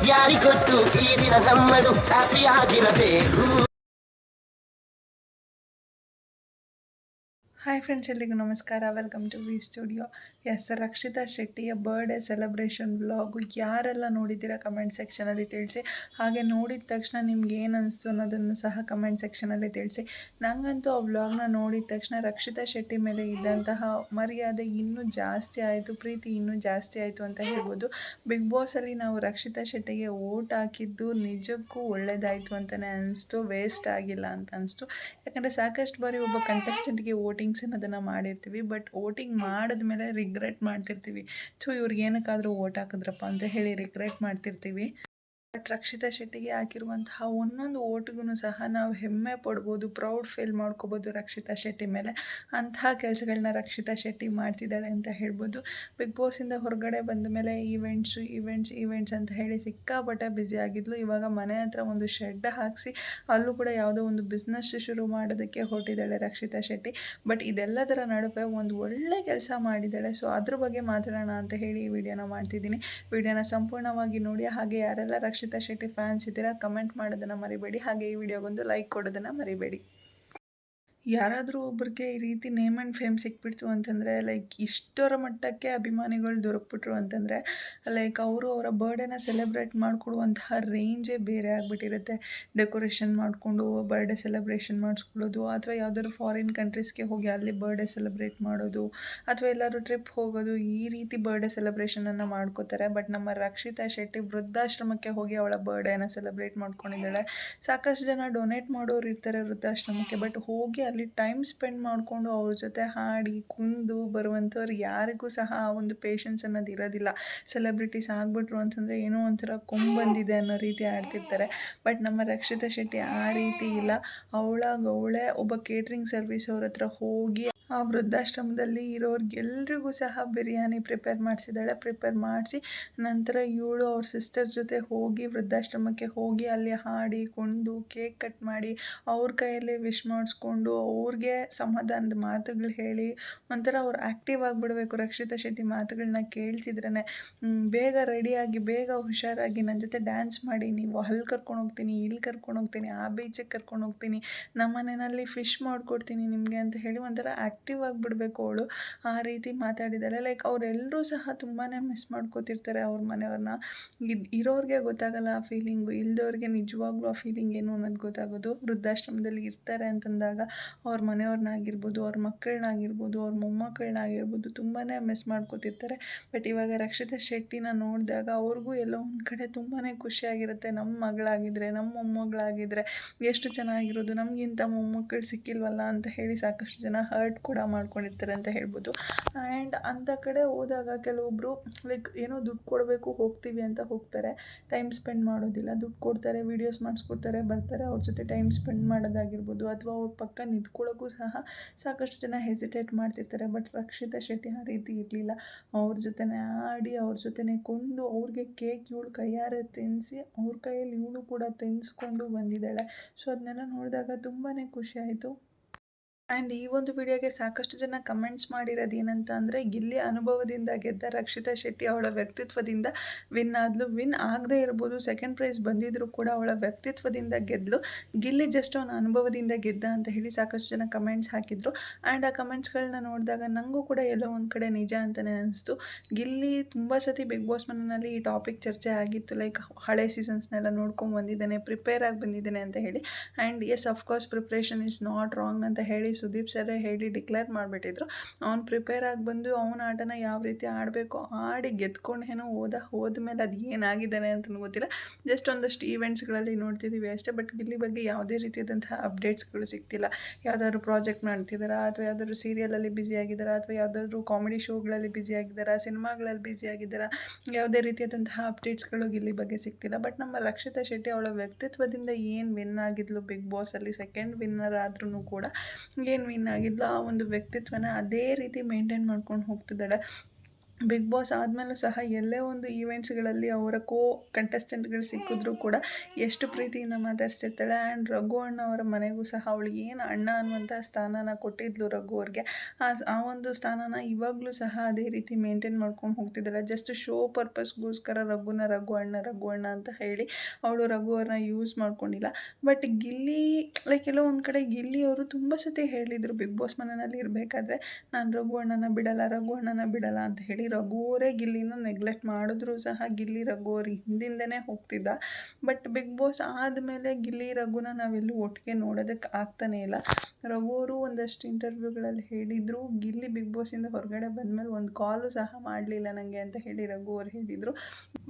ಯಾರಿಗೊತ್ತು ಈ ದಿನ ನಮ್ಮದು ಹ್ಯಾಪಿ ಆಗಿರಬೇಕು. ಹಾಯ್ ಫ್ರೆಂಡ್ಸ್, ಎಲ್ಲಿಗೂ ನಮಸ್ಕಾರ. Welcome to V studio. Yes, Rakshita ಶೆಟ್ಟಿಯ ಬರ್ಡೇ ಸೆಲೆಬ್ರೇಷನ್ ವ್ಲಾಗು ಯಾರೆಲ್ಲ ನೋಡಿದ್ದೀರಾ ಕಮೆಂಟ್ ಸೆಕ್ಷನಲ್ಲಿ ತಿಳಿಸಿ. ಹಾಗೆ ನೋಡಿದ ತಕ್ಷಣ ನಿಮ್ಗೆ ಏನು ಅನಿಸ್ತು ಅನ್ನೋದನ್ನು ಸಹ ಕಮೆಂಟ್ ಸೆಕ್ಷನಲ್ಲಿ ತಿಳಿಸಿ. ನನಗಂತೂ ಆ ವ್ಲಾಗ್ನ ನೋಡಿದ ತಕ್ಷಣ ರಕ್ಷಿತಾ ಶೆಟ್ಟಿ ಮೇಲೆ ಇದ್ದಂತಹ ಮರ್ಯಾದೆ ಇನ್ನೂ ಜಾಸ್ತಿ ಆಯಿತು, ಪ್ರೀತಿ ಇನ್ನೂ ಜಾಸ್ತಿ ಆಯಿತು ಅಂತ ಹೇಳ್ಬೋದು. ಬಿಗ್ ಬಾಸಲ್ಲಿ ನಾವು ರಕ್ಷಿತಾ ಶೆಟ್ಟಿಗೆ ವೋಟ್ ಹಾಕಿದ್ದು ನಿಜಕ್ಕೂ ಒಳ್ಳೆಯದಾಯಿತು ಅಂತಲೇ ಅನಿಸ್ತು, ವೇಸ್ಟ್ ಆಗಿಲ್ಲ ಅಂತ ಅನಿಸ್ತು. ಯಾಕಂದರೆ ಸಾಕಷ್ಟು ಬಾರಿ ಒಬ್ಬ ಕಂಟೆಸ್ಟೆಂಟ್ಗೆ ವೋಟಿಂಗ್ಸ್ ಅನ್ನೋದನ್ನು ಮಾಡಿರ್ತೀವಿ, ಬಟ್ ವೋಟಿಂಗ್ ಮಾಡಿದ್ಮೇಲೆ ರಿಗ್ರೆಟ್ ಮಾಡ್ತಿರ್ತೀವಿ. ಇವ್ರಿಗೆ ಏನಕ್ಕಾದರೂ ವೋಟ್ ಹಾಕಿದ್ರಪ್ಪ ಅಂತ ಹೇಳಿ ರಿಗ್ರೆಟ್ ಮಾಡ್ತಿರ್ತೀವಿ. ಬಟ್ ರಕ್ಷಿತಾ ಶೆಟ್ಟಿಗೆ ಹಾಕಿರುವಂತಹ ಒಂದೊಂದು ಓಟಿಗೂ ಸಹ ನಾವು ಹೆಮ್ಮೆ ಪಡ್ಬೋದು, ಪ್ರೌಡ್ ಫೀಲ್ ಮಾಡ್ಕೋಬೋದು ರಕ್ಷಿತಾ ಶೆಟ್ಟಿ ಮೇಲೆ. ಅಂತಹ ಕೆಲಸಗಳನ್ನ ರಕ್ಷಿತಾ ಶೆಟ್ಟಿ ಮಾಡ್ತಿದ್ದಾಳೆ ಅಂತ ಹೇಳ್ಬೋದು. ಬಿಗ್ ಬಾಸಿಂದ ಹೊರಗಡೆ ಬಂದ ಮೇಲೆ ಈವೆಂಟ್ಸ್ ಅಂತ ಹೇಳಿ ಸಿಕ್ಕಾಪಟ್ಟೆ ಬ್ಯುಸಿ ಆಗಿದ್ಲು. ಇವಾಗ ಮನೆ ಹತ್ರ ಒಂದು ಶೆಡ್ ಹಾಕಿಸಿ ಅಲ್ಲೂ ಕೂಡ ಯಾವುದೋ ಒಂದು ಬಿಸ್ನೆಸ್ ಶುರು ಮಾಡೋದಕ್ಕೆ ಹೊರಟಿದ್ದಾಳೆ ರಕ್ಷಿತಾ ಶೆಟ್ಟಿ. ಬಟ್ ಇದೆಲ್ಲದರ ನಡುವೆ ಒಂದು ಒಳ್ಳೆ ಕೆಲಸ ಮಾಡಿದ್ದಾಳೆ. ಸೊ ಅದ್ರ ಬಗ್ಗೆ ಮಾತಾಡೋಣ ಅಂತ ಹೇಳಿ ಈ ವಿಡಿಯೋನ ಮಾಡ್ತಿದ್ದೀನಿ. ವಿಡಿಯೋನ ಸಂಪೂರ್ಣವಾಗಿ ನೋಡಿ. ಹಾಗೆ ಯಾರೆಲ್ಲ ರಕ್ಷಿತಾ ಶೆಟ್ಟಿ ಫ್ಯಾನ್ಸ್ ಇದ್ದೀರಾ ಕಮೆಂಟ್ ಮಾಡೋದನ್ನು ಮರಿಬೇಡಿ. ಹಾಗೆ ಈ ವಿಡಿಯೋಗೊಂದು ಲೈಕ್ ಕೊಡೋದನ್ನು ಮರಿಬೇಡಿ. ಯಾರಾದರೂ ಒಬ್ರಿಗೆ ಈ ರೀತಿ ನೇಮ್ ಆ್ಯಂಡ್ ಫೇಮ್ ಸಿಕ್ಬಿಡ್ತು ಅಂತಂದರೆ, ಲೈಕ್ ಇಷ್ಟರ ಮಟ್ಟಕ್ಕೆ ಅಭಿಮಾನಿಗಳು ದೊರಕ್ಬಿಟ್ರು ಅಂತಂದರೆ, ಲೈಕ್ ಅವರು ಅವರ ಬರ್ಡೇನ ಸೆಲೆಬ್ರೇಟ್ ಮಾಡಿಕೊಡುವಂತಹ ರೇಂಜೇ ಬೇರೆ ಆಗಿಬಿಟ್ಟಿರುತ್ತೆ. ಡೆಕೋರೇಷನ್ ಮಾಡಿಕೊಂಡು ಬರ್ಡೇ ಸೆಲೆಬ್ರೇಷನ್ ಮಾಡಿಸ್ಕೊಳ್ಳೋದು, ಅಥವಾ ಯಾವುದಾದ್ರು ಫಾರಿನ್ ಕಂಟ್ರೀಸ್ಗೆ ಹೋಗಿ ಅಲ್ಲಿ ಬರ್ಡೇ ಸೆಲೆಬ್ರೇಟ್ ಮಾಡೋದು, ಅಥವಾ ಎಲ್ಲರೂ ಟ್ರಿಪ್ ಹೋಗೋದು, ಈ ರೀತಿ ಬರ್ಡೇ ಸೆಲೆಬ್ರೇಷನನ್ನು ಮಾಡ್ಕೋತಾರೆ. ಬಟ್ ನಮ್ಮ ರಕ್ಷಿತಾ ಶೆಟ್ಟಿ ವೃದ್ಧಾಶ್ರಮಕ್ಕೆ ಹೋಗಿ ಅವಳ ಬರ್ಡೇನ ಸೆಲೆಬ್ರೇಟ್ ಮಾಡ್ಕೊಂಡಿದ್ದಾಳೆ. ಸಾಕಷ್ಟು ಜನ ಡೊನೇಟ್ ಮಾಡೋರು ಇರ್ತಾರೆ ವೃದ್ಧಾಶ್ರಮಕ್ಕೆ, ಬಟ್ ಹೋಗಿ ಅಲ್ಲಿ ಟೈಮ್ ಸ್ಪೆಂಡ್ ಮಾಡಿಕೊಂಡು ಅವ್ರ ಜೊತೆ ಹಾಡಿ ಕುಂದು ಬರುವಂಥವ್ರು ಯಾರಿಗೂ ಸಹ ಆ ಒಂದು ಪೇಷನ್ಸ್ ಅನ್ನೋದು ಇರೋದಿಲ್ಲ. ಸೆಲೆಬ್ರಿಟೀಸ್ ಆಗಿಬಿಟ್ರು ಅಂತಂದರೆ ಏನೋ ಒಂಥರ ಬಂದಿದೆ ಅನ್ನೋ ರೀತಿ ಆಡ್ತಿರ್ತಾರೆ. ಬಟ್ ನಮ್ಮ ರಕ್ಷಿತಾ ಶೆಟ್ಟಿ ಆ ರೀತಿ ಇಲ್ಲ. ಅವಳೇ ಒಬ್ಬ ಕೇಟ್ರಿಂಗ್ ಸರ್ವಿಸ್ ಅವ್ರ ಹತ್ರ ಹೋಗಿ ಆ ವೃದ್ಧಾಶ್ರಮದಲ್ಲಿ ಇರೋರಿಗೆಲ್ರಿಗೂ ಸಹ ಬಿರಿಯಾನಿ ಪ್ರಿಪೇರ್ ಮಾಡಿಸಿ ನಂತರ ಇವಳು ಅವ್ರ ಸಿಸ್ಟರ್ ಜೊತೆ ಹೋಗಿ ವೃದ್ಧಾಶ್ರಮಕ್ಕೆ ಹೋಗಿ ಅಲ್ಲಿ ಹಾಡಿ ಕುಣಿದು ಕೇಕ್ ಕಟ್ ಮಾಡಿ ಅವ್ರ ಕೈಯಲ್ಲೇ ವಿಶ್ ಮಾಡಿಸ್ಕೊಂಡು ಅವ್ರಿಗೆ ಸಮಾಧಾನದ ಮಾತುಗಳು ಹೇಳಿ ಒಂಥರ ಅವ್ರು ಆ್ಯಕ್ಟಿವ್ ಆಗಿಬಿಡಬೇಕು. ರಕ್ಷಿತಾ ಶೆಟ್ಟಿ ಮಾತುಗಳನ್ನ ಕೇಳ್ತಿದ್ರೇ ಬೇಗ ರೆಡಿಯಾಗಿ ಬೇಗ ಹುಷಾರಾಗಿ ನನ್ನ ಜೊತೆ ಡ್ಯಾನ್ಸ್ ಮಾಡಿ, ನೀವು ಅಲ್ಲಿ ಕರ್ಕೊಂಡು ಹೋಗ್ತೀನಿ, ಇಲ್ಲಿ ಕರ್ಕೊಂಡು ಹೋಗ್ತೀನಿ, ಆ ಬೀಚಿಗೆ ಕರ್ಕೊಂಡು ಹೋಗ್ತೀನಿ, ನಮ್ಮ ಮನೆಯಲ್ಲಿ ಫಿಶ್ ಮಾಡಿಕೊಡ್ತೀನಿ ನಿಮಗೆ ಅಂತ ಹೇಳಿ ಒಂಥರ ಆ್ಯಕ್ಟಿವ್ ಆಗಿಬಿಡಬೇಕು ಅವಳು. ಆ ರೀತಿ ಮಾತಾಡಿದ್ದಾಳೆ. ಲೈಕ್ ಅವರೆಲ್ಲರೂ ಸಹ ತುಂಬಾ ಮಿಸ್ ಮಾಡ್ಕೋತಿರ್ತಾರೆ ಅವ್ರ ಮನೆಯವ್ರನ್ನ. ಇರೋರಿಗೆ ಗೊತ್ತಾಗಲ್ಲ ಆ ಫೀಲಿಂಗು, ಇಲ್ದವ್ರಿಗೆ ನಿಜವಾಗ್ಲೂ ಆ ಫೀಲಿಂಗ್ ಏನು ಅನ್ನೋದು ಗೊತ್ತಾಗೋದು. ವೃದ್ಧಾಶ್ರಮದಲ್ಲಿ ಇರ್ತಾರೆ ಅಂತಂದಾಗ ಅವ್ರ ಮನೆಯವ್ರನ್ನಾಗಿರ್ಬೋದು, ಅವ್ರ ಮಕ್ಕಳನ್ನಾಗಿರ್ಬೋದು, ಅವ್ರ ಮೊಮ್ಮಕ್ಕಳನ್ನಾಗಿರ್ಬೋದು ತುಂಬಾ ಮಿಸ್ ಮಾಡ್ಕೋತಿರ್ತಾರೆ. ಬಟ್ ಇವಾಗ ರಕ್ಷಿತಾ ಶೆಟ್ಟಿನ ನೋಡಿದಾಗ ಅವ್ರಿಗೂ ಎಲ್ಲೋ ಒಂದು ಕಡೆ ತುಂಬಾ ಖುಷಿಯಾಗಿರುತ್ತೆ. ನಮ್ಮ ಮಗಳಾಗಿದ್ದರೆ, ನಮ್ಮ ಮೊಮ್ಮಗಳಾಗಿದ್ದರೆ ಎಷ್ಟು ಚೆನ್ನಾಗಿರೋದು, ನಮಗಿಂತ ಮೊಮ್ಮಕ್ಕಳು ಸಿಕ್ಕಿಲ್ವಲ್ಲ ಅಂತ ಹೇಳಿ ಸಾಕಷ್ಟು ಜನ ಹರ್ಟ್ ಕೂಡ ಮಾಡ್ಕೊಂಡಿರ್ತಾರೆ ಅಂತ ಹೇಳ್ಬೋದು. ಆ್ಯಂಡ್ ಅಂಥ ಕಡೆ ಹೋದಾಗ ಕೆಲವೊಬ್ಬರು ಲೈಕ್ ಏನೋ ದುಡ್ಡು ಕೊಡಬೇಕು ಹೋಗ್ತೀವಿ ಅಂತ ಹೋಗ್ತಾರೆ, ಟೈಮ್ ಸ್ಪೆಂಡ್ ಮಾಡೋದಿಲ್ಲ. ದುಡ್ಡು ಕೊಡ್ತಾರೆ, ವೀಡಿಯೋಸ್ ಮಾಡಿಸ್ಕೊಡ್ತಾರೆ, ಬರ್ತಾರೆ, ಅವ್ರ ಜೊತೆ ಟೈಮ್ ಸ್ಪೆಂಡ್ ಮಾಡೋದಾಗಿರ್ಬೋದು, ಅಥವಾ ಅವ್ರ ಪಕ್ಕ ನಿಂತ್ಕೊಳ್ಳೋಕ್ಕೂ ಸಹ ಸಾಕಷ್ಟು ಜನ ಹೆಸಿಟೇಟ್ ಮಾಡ್ತಿರ್ತಾರೆ. ಬಟ್ ರಕ್ಷಿತಾ ಶೆಟ್ಟಿ ಆ ರೀತಿ ಇರಲಿಲ್ಲ. ಅವ್ರ ಜೊತೆನೇ ಆಡಿ, ಅವ್ರ ಜೊತೆನೇ ಕೊಂಡು, ಅವ್ರಿಗೆ ಕೇಕ್ ಇವಳು ಕೈಯಾರೆ ತಿನ್ನಿಸಿ ಅವ್ರ ಕೈಯಲ್ಲಿ ಇವಳು ಕೂಡ ತಿನ್ನಿಸ್ಕೊಂಡು ಬಂದಿದ್ದಾಳೆ. ಸೊ ಅದನ್ನೆಲ್ಲ ನೋಡಿದಾಗ ತುಂಬಾ ಖುಷಿ ಆಯಿತು. ಆ್ಯಂಡ್ ಈ ಒಂದು ವಿಡಿಯೋಗೆ ಸಾಕಷ್ಟು ಜನ ಕಮೆಂಟ್ಸ್ ಮಾಡಿರೋದು ಏನಂತ ಅಂದರೆ, ಗಿಲ್ಲಿ ಅನುಭವದಿಂದ ಗೆದ್ದ ರಕ್ಷಿತಾ ಶೆಟ್ಟಿ ಅವಳ ವ್ಯಕ್ತಿತ್ವದಿಂದ ವಿನ್ ಆದಳು. ವಿನ್ ಆಗದೇ ಇರ್ಬೋದು, ಸೆಕೆಂಡ್ ಪ್ರೈಸ್ ಬಂದಿದ್ದರೂ ಕೂಡ ಅವಳ ವ್ಯಕ್ತಿತ್ವದಿಂದ ಗೆದ್ದಳು. ಗಿಲ್ಲಿ ಜಸ್ಟ್ ಅವನ ಅನುಭವದಿಂದ ಗೆದ್ದ ಅಂತ ಹೇಳಿ ಸಾಕಷ್ಟು ಜನ ಕಮೆಂಟ್ಸ್ ಹಾಕಿದರು. ಆ್ಯಂಡ್ ಆ ಕಮೆಂಟ್ಸ್ಗಳನ್ನ ನೋಡಿದಾಗ ನನಗೂ ಕೂಡ ಎಲ್ಲೋ ಒಂದು ಕಡೆ ನಿಜ ಅಂತಲೇ ಅನಿಸ್ತು. ಗಿಲ್ಲಿ ತುಂಬ ಸತಿ ಬಿಗ್ ಬಾಸ್ ಮನೆಯಲ್ಲಿ ಈ ಟಾಪಿಕ್ ಚರ್ಚೆ ಆಗಿತ್ತು. ಲೈಕ್ ಹಳೆ ಸೀಸನ್ಸ್ನೆಲ್ಲ ನೋಡ್ಕೊಂಡು ಬಂದಿದ್ದಾನೆ, ಪ್ರಿಪೇರ್ ಆಗಿ ಬಂದಿದ್ದಾನೆ ಅಂತ ಹೇಳಿ. And yes, of course preparation is not wrong ಅಂತ ಹೇಳಿ ಸುದೀಪ್ ಸರೇ ಹೇಳಿ ಡಿಕ್ಲೇರ್ ಮಾಡಿಬಿಟ್ಟಿದ್ರು. ಅವ್ನು ಪ್ರಿಪೇರ್ ಆಗಿ ಬಂದು ಅವನ ಆಟನ ಯಾವ ರೀತಿ ಆಡಬೇಕು ಆಡಿ ಗೆದ್ಕೊಂಡೇನೋ ಹೋದ್ಮೇಲೆ ಅದು ಏನಾಗಿದ್ದಾನೆ ಅಂತಲೂ ಗೊತ್ತಿಲ್ಲ. ಜಸ್ಟ್ ಒಂದಷ್ಟು ಈವೆಂಟ್ಸ್ಗಳಲ್ಲಿ ನೋಡ್ತಿದ್ದೀವಿ ಅಷ್ಟೇ. ಬಟ್ ಗಿಲ್ಲಿ ಬಗ್ಗೆ ಯಾವುದೇ ರೀತಿಯಾದಂತಹ ಅಪ್ಡೇಟ್ಸ್ಗಳು ಸಿಗ್ತಿಲ್ಲ. ಯಾವುದಾದ್ರು ಪ್ರಾಜೆಕ್ಟ್ ಮಾಡ್ತಿದ್ದಾರಾ, ಅಥವಾ ಯಾವುದಾದ್ರು ಸೀರಿಯಲಲ್ಲಿ ಬ್ಯುಸಿಯಾಗಿದ್ದಾರಾ, ಅಥವಾ ಯಾವುದಾದ್ರೂ ಕಾಮಿಡಿ ಶೋಗಳಲ್ಲಿ ಬ್ಯುಸಿಯಾಗಿದ್ದಾರಾ, ಸಿನಿಮಾಗಳಲ್ಲಿ ಬ್ಯುಸಿಯಾಗಿದ್ದಾರಾ, ಯಾವುದೇ ರೀತಿಯಾದಂತಹ ಅಪ್ಡೇಟ್ಸ್ಗಳು ಗಿಲ್ಲಿ ಬಗ್ಗೆ ಸಿಗ್ತಿಲ್ಲ. ಬಟ್ ನಮ್ಮ ರಕ್ಷಿತಾ ಶೆಟ್ಟಿ ಅವಳ ವ್ಯಕ್ತಿತ್ವದಿಂದ ಏನು ವಿನ್ ಆಗಿದ್ಲು ಬಿಗ್ ಬಾಸಲ್ಲಿ, ಸೆಕೆಂಡ್ ವಿನ್ನರ್ ಆದ್ರೂ ಕೂಡ ಏನು ವಿನ್ ಆಗಿದ್ಲು, ಆ ಒಂದು ವ್ಯಕ್ತಿತ್ವನ ಅದೇ ರೀತಿ ಮೇಂಟೈನ್ ಮಾಡ್ಕೊಂಡು ಹೋಗ್ತಿದ್ದಾಳೆ. ಬಿಗ್ ಬಾಸ್ ಆದಮೇಲೂ ಸಹ ಎಲ್ಲೇ ಒಂದು ಈವೆಂಟ್ಸ್ಗಳಲ್ಲಿ ಅವರ ಕಂಟೆಸ್ಟೆಂಟ್ಗಳು ಸಿಕ್ಕಿದ್ರು ಕೂಡ ಎಷ್ಟು ಪ್ರೀತಿಯಿಂದ ಮಾತಾಡ್ಸ್ತಿರ್ತಾಳೆ. ಆ್ಯಂಡ್ ರಘು ಅಣ್ಣ ಅವರ ಮನೆಗೂ ಸಹ ಅವಳಿಗೆ ಏನು ಅಣ್ಣ ಅನ್ನುವಂಥ ಸ್ಥಾನನ ಕೊಟ್ಟಿದ್ಲು ರಘು ಅವ್ರಿಗೆ. ಆ ಒಂದು ಸ್ಥಾನನ ಇವಾಗಲೂ ಸಹ ಅದೇ ರೀತಿ ಮೇಂಟೈನ್ ಮಾಡ್ಕೊಂಡು ಹೋಗ್ತಿದ್ದಾಳೆ. ಜಸ್ಟ್ ಶೋ ಪರ್ಪಸ್ಗೋಸ್ಕರ ರಘು ಅಣ್ಣ ಅಂತ ಹೇಳಿ ಅವಳು ರಘು ಅವ್ರನ್ನ ಯೂಸ್ ಮಾಡ್ಕೊಂಡಿಲ್ಲ. ಬಟ್ ಗಿಲ್ಲಿ ಲೈಕ್ ಎಲ್ಲೋ ಒಂದು ಕಡೆ ಗಿಲ್ಲಿ ಅವರು ತುಂಬ ಸತಿ ಹೇಳಿದರು ಬಿಗ್ ಬಾಸ್ ಮನೆಯಲ್ಲಿ ಇರಬೇಕಾದ್ರೆ, ನಾನು ರಘು ಅಣ್ಣನ ಬಿಡಲ್ಲ ಅಂತ ಹೇಳಿ. ರಘು ಅವರೇ ಗಿಲ್ಲಿನ ನೆಗ್ಲೆಕ್ಟ್ ಮಾಡಿದ್ರು ಸಹ ಗಿಲ್ಲಿ ರಘು ಅವ್ರ ಹಿಂದಿಂದನೇ ಹೋಗ್ತಿದ್ದ. ಬಟ್ ಬಿಗ್ ಬಾಸ್ ಆದಮೇಲೆ ಗಿಲ್ಲಿ ರಘುನ ನಾವೆಲ್ಲೂ ಒಟ್ಟಿಗೆ ನೋಡೋದಕ್ಕೆ ಆಗ್ತಾನೇ ಇಲ್ಲ. ರಘು ಅವರು ಒಂದಷ್ಟು ಇಂಟರ್ವ್ಯೂಗಳಲ್ಲಿ ಹೇಳಿದರು, ಗಿಲ್ಲಿ ಬಿಗ್ ಬಾಸಿಂದ ಹೊರಗಡೆ ಬಂದಮೇಲೆ ಒಂದು ಕಾಲು ಸಹ ಮಾಡಲಿಲ್ಲ ನನಗೆ ಅಂತ ಹೇಳಿ ರಘು ಅವ್ರು ಹೇಳಿದರು.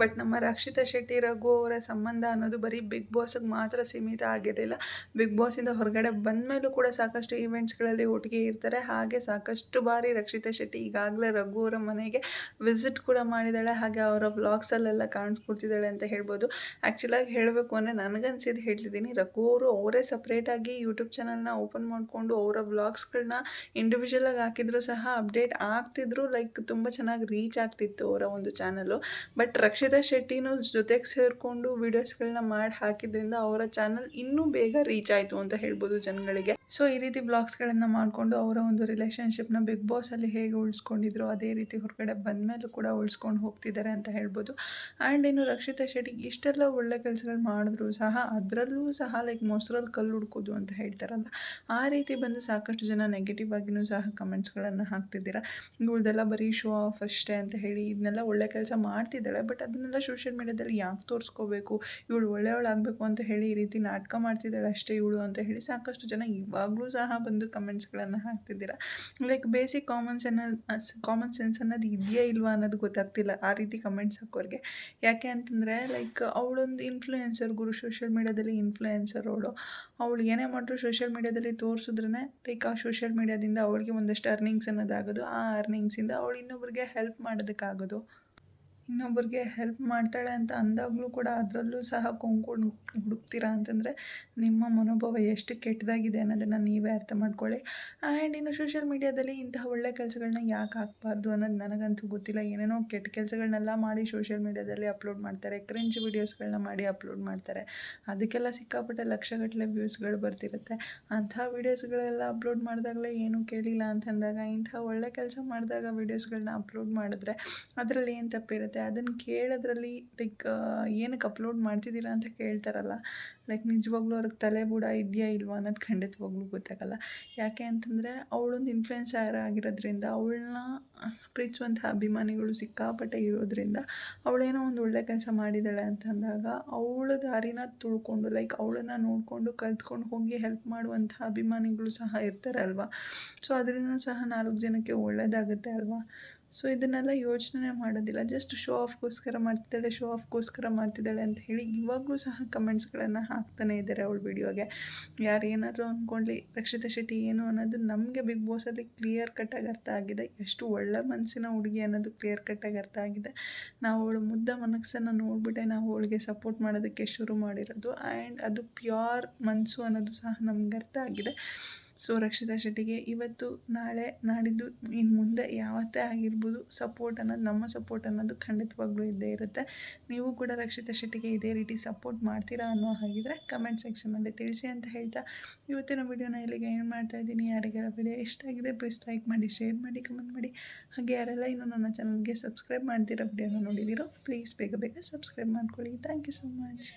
ಬಟ್ ನಮ್ಮ ರಕ್ಷಿತಾ ಶೆಟ್ಟಿ ರಘು ಅವರ ಸಂಬಂಧ ಅನ್ನೋದು ಬರೀ ಬಿಗ್ ಬಾಸ್ಗೆ ಮಾತ್ರ ಸೀಮಿತ ಆಗಿರಲಿಲ್ಲ. ಬಿಗ್ ಬಾಸಿಂದ ಹೊರಗಡೆ ಬಂದಮೇಲೂ ಕೂಡ ಸಾಕಷ್ಟು ಈವೆಂಟ್ಸ್ಗಳಲ್ಲಿ ಒಟ್ಟಿಗೆ ಇರ್ತಾರೆ. ಹಾಗೆ ಸಾಕಷ್ಟು ಬಾರಿ ರಕ್ಷಿತಾ ಶೆಟ್ಟಿ ಈಗಾಗಲೇ ರಘು ಅವರ ಮನೆಗೆ ವಿಸಿಟ್ ಕೂಡ ಮಾಡಿದ್ದಾಳೆ. ಹಾಗೆ ಅವರ ವ್ಲಾಗ್ಸಲ್ಲೆಲ್ಲ ಕಾಣಿಸ್ಕೊಡ್ತಿದ್ದಾಳೆ ಅಂತ ಹೇಳ್ಬೋದು. ಆ್ಯಕ್ಚುಲಾಗಿ ಹೇಳಬೇಕು ಅಂದರೆ ನನಗನ್ಸಿದ್ದು ಹೇಳ್ತಿದ್ದೀನಿ, ರಘು ಅವರು ಅವರೇ ಸಪ್ರೇಟಾಗಿ ಯೂಟ್ಯೂಬ್ ಚಾನಲ್ನ ಓಪನ್ ಮಾಡಿಕೊಂಡು ಅವರ ವ್ಲಾಗ್ಸ್ಗಳನ್ನ ಇಂಡಿವಿಜುವಲಾಗಿ ಹಾಕಿದ್ರು ಸಹ ಅಪ್ಡೇಟ್ ಆಗ್ತಿದ್ರು. ಲೈಕ್ ತುಂಬ ಚೆನ್ನಾಗಿ ರೀಚ್ ಆಗ್ತಿತ್ತು ಅವರ ಒಂದು ಚಾನಲು. ಬಟ್ ರಕ್ಷಿತಾ ಶೆಟ್ಟಿನೂ ಜೊತೆಗೆ ಸೇರಿಕೊಂಡು ವೀಡಿಯೋಸ್ಗಳನ್ನ ಮಾಡಿ ಹಾಕಿದ್ರಿಂದ ಅವರ ಚಾನಲ್ ಇನ್ನೂ ಬೇಗ ರೀಚ್ ಆಯಿತು ಅಂತ ಹೇಳ್ಬೋದು ಜನಗಳಿಗೆ. ಸೊ ಈ ರೀತಿ ಬ್ಲಾಗ್ಸ್ಗಳನ್ನು ಮಾಡಿಕೊಂಡು ಅವರ ಒಂದು ರಿಲೇಷನ್ಶಿಪ್ನ ಬಿಗ್ ಬಾಸಲ್ಲಿ ಹೇಗೆ ಉಳಿಸ್ಕೊಂಡಿದ್ರು ಅದೇ ರೀತಿ ಹೊರಗಡೆ ಬಂದಮೇಲೂ ಕೂಡ ಉಳಿಸ್ಕೊಂಡು ಹೋಗ್ತಿದ್ದಾರೆ ಅಂತ ಹೇಳ್ಬೋದು. ಆ್ಯಂಡ್ ಇನ್ನು ರಕ್ಷಿತಾ ಶೆಟ್ಟಿ ಇಷ್ಟೆಲ್ಲ ಒಳ್ಳೆ ಕೆಲಸಗಳು ಮಾಡಿದ್ರು ಸಹ ಅದರಲ್ಲೂ ಸಹ ಲೈಕ್ ಮೊಸರಲ್ಲಿ ಕಲ್ಲು ಹುಡ್ಕೋದು ಅಂತ ಹೇಳ್ತಾರಲ್ಲ, ಆ ರೀತಿ ಬಂದು ಸಾಕಷ್ಟು ಜನ ನೆಗೆಟಿವ್ ಆಗಿಯೂ ಸಹ ಕಮೆಂಟ್ಸ್ಗಳನ್ನು ಹಾಕ್ತಿದ್ದೀರಾ. ಇವಳ್ದೆಲ್ಲ ಬರೀ ಶೋ ಆಫ್ ಅಷ್ಟೇ ಅಂತ ಹೇಳಿ ಇದನ್ನೆಲ್ಲ ಒಳ್ಳೆ ಕೆಲಸ ಮಾಡ್ತಿದ್ದಾಳೆ. ಬಟ್ ಅದನ್ನೆಲ್ಲ ಸೋಷಿಯಲ್ ಮೀಡ್ಯಾದಲ್ಲಿ ಯಾಕೆ ತೋರಿಸ್ಕೋಬೇಕು, ಇವಳು ಒಳ್ಳೆಯವಳಾಗಬೇಕು ಅಂತ ಹೇಳಿ ಈ ರೀತಿ ನಾಟಕ ಮಾಡ್ತಿದ್ದಾಳೆ ಅಷ್ಟೇ ಇವಳು ಅಂತ ಹೇಳಿ ಸಾಕಷ್ಟು ಜನ ಇವಾಗಲೂ ಸಹ ಬಂದು ಕಮೆಂಟ್ಸ್ಗಳನ್ನು ಹಾಕ್ತಿದ್ದೀರಾ. ಲೈಕ್ ಬೇಸಿಕ್ ಕಾಮನ್ ಸೆನ್ಸ್ ಅನ್ನೋದು ಇದೆಯಾ ಇಲ್ವಾ ಅನ್ನೋದು ಗೊತ್ತಾಗ್ತಿಲ್ಲ ಆ ರೀತಿ ಕಮೆಂಟ್ಸ್ ಹಾಕೋರಿಗೆ. ಯಾಕೆ ಅಂತಂದರೆ ಲೈಕ್ ಅವಳೊಂದು ಇನ್ಫ್ಲೂಯೆನ್ಸರ್ ಸೋಷಿಯಲ್ ಮೀಡ್ಯಾದಲ್ಲಿ ಇನ್ಫ್ಲೂಯೆನ್ಸರ್ ಅವಳು ಏನೇ ಮಾಡಿದ್ರು ಸೋಷಿಯಲ್ ಮೀಡ್ಯಾದಲ್ಲಿ ತೋರಿಸಿದ್ರೇ ಲೈಕ್ ಆ ಸೋಷಿಯಲ್ ಮೀಡ್ಯಾದಿಂದ ಅವಳಿಗೆ ಒಂದಷ್ಟು ಅರ್ನಿಂಗ್ಸ್ ಅನ್ನೋದಾಗೋದು, ಆ ಅರ್ನಿಂಗ್ಸಿಂದ ಅವಳು ಇನ್ನೊಬ್ರಿಗೆ ಹೆಲ್ಪ್ ಮಾಡೋದಕ್ಕಾಗೋದು. ಇನ್ನೊಬ್ಬರಿಗೆ ಹೆಲ್ಪ್ ಮಾಡ್ತಾಳೆ ಅಂತ ಅಂದಾಗಲೂ ಕೂಡ ಅದರಲ್ಲೂ ಸಹ ಕೊಂಡ್ಕೊಂಡು ಹುಡುಕ್ತೀರಾ ಅಂತಂದರೆ ನಿಮ್ಮ ಮನೋಭಾವ ಎಷ್ಟು ಕೆಟ್ಟದಾಗಿದೆ ಅನ್ನೋದನ್ನು ನೀವೇ ಅರ್ಥ ಮಾಡ್ಕೊಳ್ಳಿ. ಆ್ಯಂಡ್ ಇನ್ನು ಸೋಷಿಯಲ್ ಮೀಡ್ಯಾದಲ್ಲಿ ಇಂತಹ ಒಳ್ಳೆ ಕೆಲಸಗಳನ್ನ ಯಾಕೆ ಹಾಕಬಾರ್ದು ಅನ್ನೋದು ನನಗಂತೂ ಗೊತ್ತಿಲ್ಲ. ಏನೇನೋ ಕೆಟ್ಟ ಕೆಲಸಗಳನ್ನೆಲ್ಲ ಮಾಡಿ ಸೋಷಿಯಲ್ ಮೀಡ್ಯಾದಲ್ಲಿ ಅಪ್ಲೋಡ್ ಮಾಡ್ತಾರೆ, ಕ್ರಿಂಜ್ ವೀಡಿಯೋಸ್ಗಳನ್ನ ಮಾಡಿ ಅಪ್ಲೋಡ್ ಮಾಡ್ತಾರೆ. ಅದಕ್ಕೆಲ್ಲ ಸಿಕ್ಕಾಪಟ್ಟೆ ಲಕ್ಷಗಟ್ಟಲೆ ವ್ಯೂಸ್ಗಳು ಬರ್ತಿರುತ್ತೆ. ಅಂಥ ವೀಡಿಯೋಸ್ಗಳೆಲ್ಲ ಅಪ್ಲೋಡ್ ಮಾಡಿದಾಗಲೇ ಏನೂ ಕೇಳಿಲ್ಲ ಅಂತಂದಾಗ ಇಂಥ ಒಳ್ಳೆ ಕೆಲಸ ಮಾಡಿದಾಗ ವೀಡಿಯೋಸ್ಗಳನ್ನ ಅಪ್ಲೋಡ್ ಮಾಡಿದ್ರೆ ಅದರಲ್ಲಿ ಏನು ತಪ್ಪಿರುತ್ತೆ? ಅದನ್ನು ಕೇಳೋದ್ರಲ್ಲಿ ಲೈಕ್ ಏನಕ್ಕೆ ಅಪ್ಲೋಡ್ ಮಾಡ್ತಿದ್ದೀರಾ ಅಂತ ಕೇಳ್ತಾರಲ್ಲ, ಲೈಕ್ ನಿಜವಾಗ್ಲೂ ಅವ್ರಿಗೆ ತಲೆ ಬುಡ ಇದೆಯಾ ಇಲ್ವಾ ಅನ್ನೋದು ಖಂಡಿತವಾಗ್ಲೂ ಗೊತ್ತಾಗಲ್ಲ. ಯಾಕೆ ಅಂತಂದರೆ ಅವಳೊಂದು ಇನ್ಫ್ಲುಯೆನ್ಸರ್ ಆಗಿರೋದ್ರಿಂದ, ಅವಳನ್ನ ಪ್ರೀತಿಸುವಂಥ ಅಭಿಮಾನಿಗಳು ಸಿಕ್ಕಾಪಟ್ಟೆ ಇರೋದ್ರಿಂದ, ಅವಳೇನೋ ಒಂದು ಒಳ್ಳೆ ಕೆಲಸ ಮಾಡಿದ್ದಾಳೆ ಅಂತಂದಾಗ ಅವಳ ದಾರಿನ ತುಳ್ಕೊಂಡು ಲೈಕ್ ಅವಳನ್ನು ನೋಡಿಕೊಂಡು ಕಲ್ತ್ಕೊಂಡು ಹೋಗಿ ಹೆಲ್ಪ್ ಮಾಡುವಂಥ ಅಭಿಮಾನಿಗಳು ಸಹ ಇರ್ತಾರೆ ಅಲ್ವಾ. ಸೊ ಅದರಿಂದ ಸಹ 4 ಜನಕ್ಕೆ ಒಳ್ಳೆಯದಾಗುತ್ತೆ ಅಲ್ವಾ. ಸೊ ಇದನ್ನೆಲ್ಲ ಯೋಚನೆ ಮಾಡೋದಿಲ್ಲ, ಜಸ್ಟ್ ಶೋ ಆಫ್ಗೋಸ್ಕರ ಮಾಡ್ತಿದ್ದಾಳೆ ಅಂತ ಹೇಳಿ ಇವಾಗಲೂ ಸಹ ಕಮೆಂಟ್ಸ್ಗಳನ್ನು ಹಾಕ್ತಾನೆ ಇದ್ದಾರೆ ಅವಳ ವಿಡಿಯೋಗೆ. ಯಾರು ಏನಾದರೂ ಅಂದ್ಕೊಳ್ಳಿ, ರಕ್ಷಿತಾ ಶೆಟ್ಟಿ ಏನು ಅನ್ನೋದು ನಮಗೆ ಬಿಗ್ ಬಾಸಲ್ಲಿ ಕ್ಲಿಯರ್ ಕಟ್ಟಾಗಿ ಅರ್ಥ ಆಗಿದೆ. ಎಷ್ಟು ಒಳ್ಳೆ ಮನಸ್ಸಿನ ಹುಡುಗಿ ಅನ್ನೋದು ಕ್ಲಿಯರ್ ಕಟ್ಟಾಗಿ ಅರ್ಥ ಆಗಿದೆ. ನಾವು ಅವಳ ಮುಗ್ಧ ಮನಸ್ಸನ್ನು ನೋಡಿಬಿಟ್ಟೆ ನಾವು ಅವಳಿಗೆ ಸಪೋರ್ಟ್ ಮಾಡೋದಕ್ಕೆ ಶುರು ಮಾಡಿರೋದು. ಆ್ಯಂಡ್ ಅದು ಪ್ಯೂರ್ ಮನಸ್ಸು ಅನ್ನೋದು ಸಹ ನಮ್ಗೆ ಅರ್ಥ ಆಗಿದೆ. ಸೊ ರಕ್ಷಿತಾ ಶೆಟ್ಟಿಗೆ ಇವತ್ತು, ನಾಳೆ, ನಾಡಿದ್ದು, ಇನ್ನು ಮುಂದೆ ಯಾವತ್ತೇ ಆಗಿರ್ಬೋದು ನಮ್ಮ ಸಪೋರ್ಟ್ ಅನ್ನೋದು ಖಂಡಿತವಾಗ್ಲೂ ಇದ್ದೇ ಇರುತ್ತೆ. ನೀವು ಕೂಡ ರಕ್ಷಿತಾ ಶೆಟ್ಟಿಗೆ ಇದೇ ರೀತಿ ಸಪೋರ್ಟ್ ಮಾಡ್ತೀರಾ ಅನ್ನೋ ಹಾಗಿದ್ರೆ ಕಮೆಂಟ್ ಸೆಕ್ಷನಲ್ಲಿ ತಿಳಿಸಿ ಅಂತ ಹೇಳ್ತಾ ಇವತ್ತಿನ ವಿಡಿಯೋನ ಇಲ್ಲಿಗೆ ಏನು ಮಾಡ್ತಾ ಇದ್ದೀನಿ. ಯಾರಿಗಾರ ವಿಡಿಯೋ ಇಷ್ಟ ಆಗಿದೆ ಪ್ಲೀಸ್ ಲೈಕ್ ಮಾಡಿ, ಶೇರ್ ಮಾಡಿ, ಕಮೆಂಟ್ ಮಾಡಿ. ಹಾಗೆ ಯಾರೆಲ್ಲ ಇನ್ನೂ ನನ್ನ ಚಾನಲ್ಗೆ ಸಬ್ಸ್ಕ್ರೈಬ್ ಮಾಡ್ತೀರಾ ವಿಡಿಯೋನ ನೋಡಿದ್ದೀರೋ ಪ್ಲೀಸ್ ಬೇಗ ಸಬ್ಸ್ಕ್ರೈಬ್ ಮಾಡ್ಕೊಳ್ಳಿ. Thank you so much.